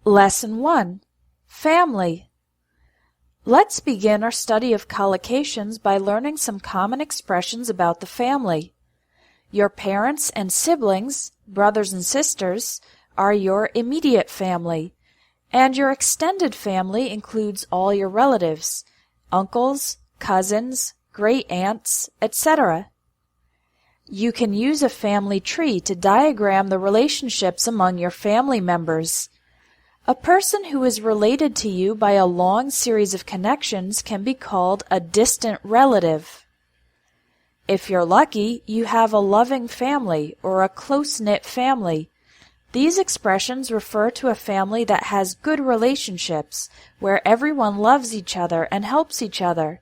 Lesson 1. Family. Let's begin our study of collocations by learning some common expressions about the family. Your parents and siblings, brothers and sisters, are your immediate family, and your extended family includes all your relatives, uncles, cousins, great-aunts, etc. You can use a family tree to diagram the relationships among your family members. A person who is related to you by a long series of connections can be called a distant relative. If you're lucky, you have a loving family or a close-knit family. These expressions refer to a family that has good relationships, where everyone loves each other and helps each other.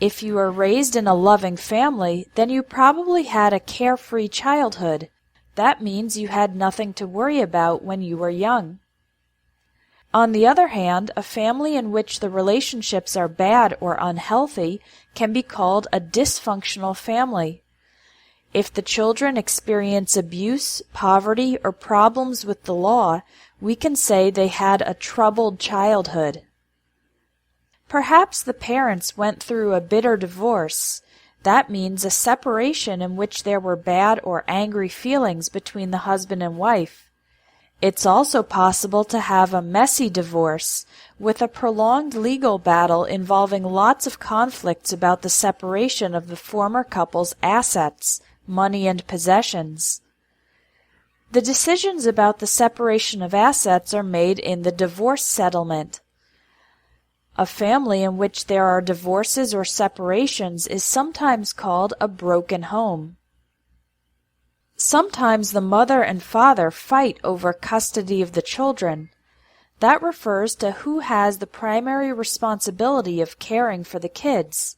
If you were raised in a loving family, then you probably had a carefree childhood. That means you had nothing to worry about when you were young. On the other hand, a family in which the relationships are bad or unhealthy can be called a dysfunctional family. If the children experience abuse, poverty, or problems with the law, we can say they had a troubled childhood. Perhaps the parents went through a bitter divorce. That means a separation in which there were bad or angry feelings between the husband and wife. It's also possible to have a messy divorce, with a prolonged legal battle involving lots of conflicts about the separation of the former couple's assets, money, and possessions. The decisions about the separation of assets are made in the divorce settlement. A family in which there are divorces or separations is sometimes called a broken home. Sometimes the mother and father fight over custody of the children. That refers to who has the primary responsibility of caring for the kids.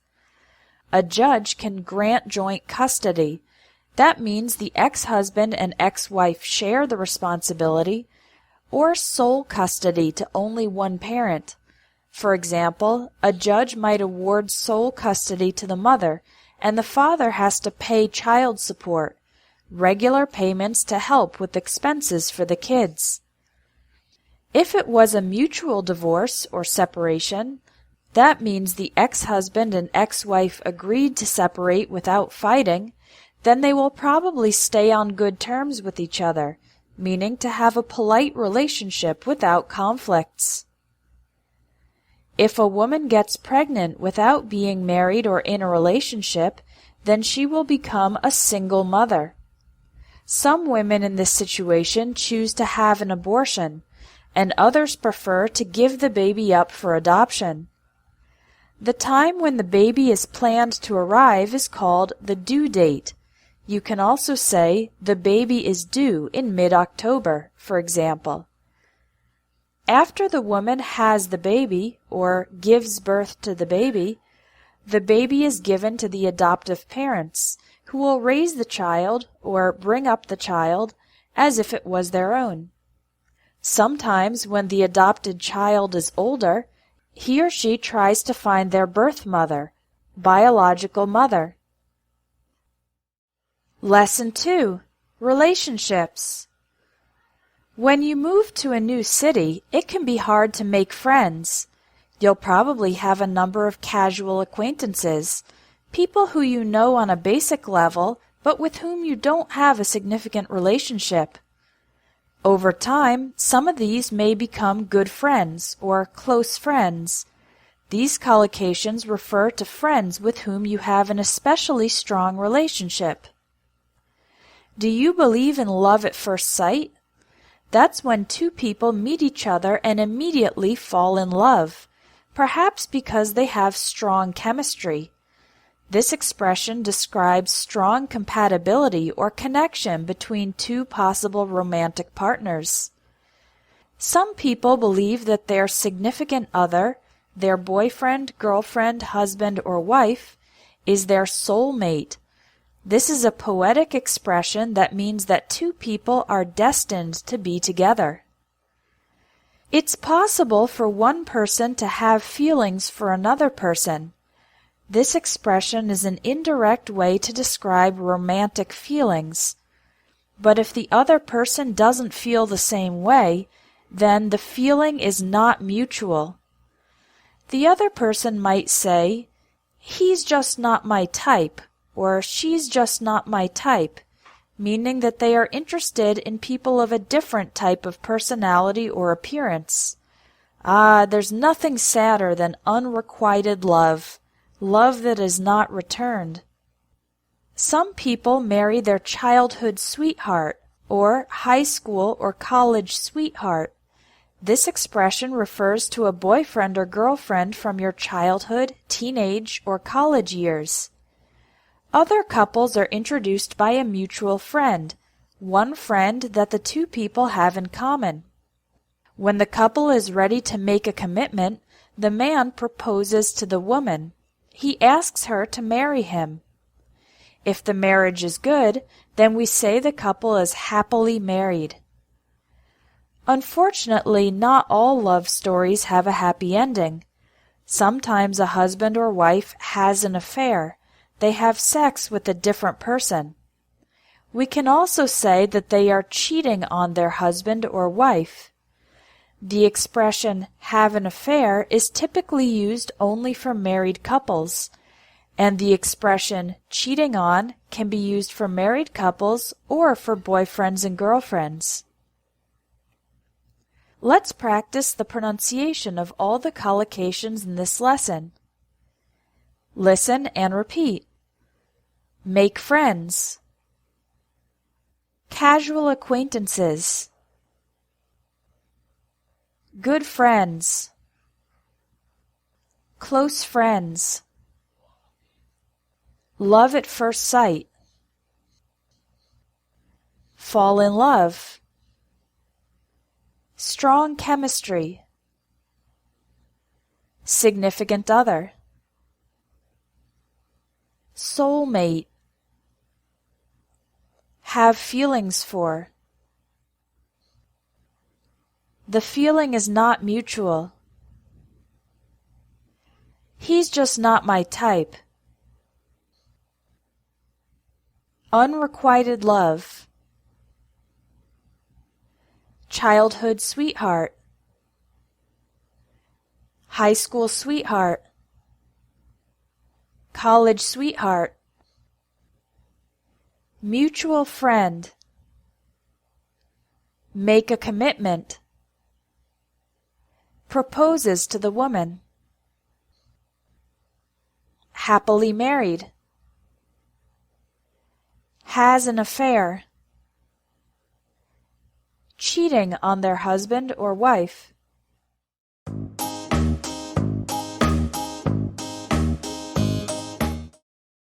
A judge can grant joint custody. That means the ex-husband and ex-wife share the responsibility, or sole custody to only one parent. For example, a judge might award sole custody to the mother, and the father has to pay child support, regular payments to help with expenses for the kids. If it was a mutual divorce or separation, that means the ex-husband and ex-wife agreed to separate without fighting, then they will probably stay on good terms with each other, meaning to have a polite relationship without conflicts. If a woman gets pregnant without being married or in a relationship, then she will become a single mother. Some women in this situation choose to have an abortion, and others prefer to give the baby up for adoption. The time when the baby is planned to arrive is called the due date. You can also say the baby is due in mid-October, for example. After the woman has the baby, or gives birth to the baby is given to the adoptive parents, who will raise the child, or bring up the child, as if it was their own. Sometimes, when the adopted child is older, he or she tries to find their birth mother, biological mother. Lesson 2. Relationships. When you move to a new city, it can be hard to make friends. You'll probably have a number of casual acquaintances, people who you know on a basic level, but with whom you don't have a significant relationship. Over time, some of these may become good friends or close friends. These collocations refer to friends with whom you have an especially strong relationship. Do you believe in love at first sight? That's when two people meet each other and immediately fall in love, perhaps because they have strong chemistry. This expression describes strong compatibility or connection between two possible romantic partners. Some people believe that their significant other, their boyfriend, girlfriend, husband, or wife, is their soulmate. This is a poetic expression that means that two people are destined to be together. It's possible for one person to have feelings for another person. This expression is an indirect way to describe romantic feelings. But if the other person doesn't feel the same way, then the feeling is not mutual. The other person might say, "He's just not my type," or "She's just not my type," meaning that they are interested in people of a different type of personality or appearance. There's nothing sadder than unrequited love, love that is not returned. Some people marry their childhood sweetheart, or high school or college sweetheart. This expression refers to a boyfriend or girlfriend from your childhood, teenage, or college years. Other couples are introduced by a mutual friend, one friend that the two people have in common. When the couple is ready to make a commitment, the man proposes to the woman. He asks her to marry him. If the marriage is good, then we say the couple is happily married. Unfortunately, not all love stories have a happy ending. Sometimes a husband or wife has an affair. They have sex with a different person. We can also say that they are cheating on their husband or wife. The expression "have an affair" is typically used only for married couples, and the expression "cheating on" can be used for married couples or for boyfriends and girlfriends. Let's practice the pronunciation of all the collocations in this lesson. Listen and repeat. Make friends. Casual acquaintances. Good friends. Close friends. Love at first sight. Fall in love. Strong chemistry. Significant other. Soulmate. Have feelings for. The feeling is not mutual. He's just not my type. Unrequited love. Childhood sweetheart. High school sweetheart. College sweetheart. Mutual friend. Make a commitment. Proposes to the woman. Happily married. Has an affair. Cheating on their husband or wife.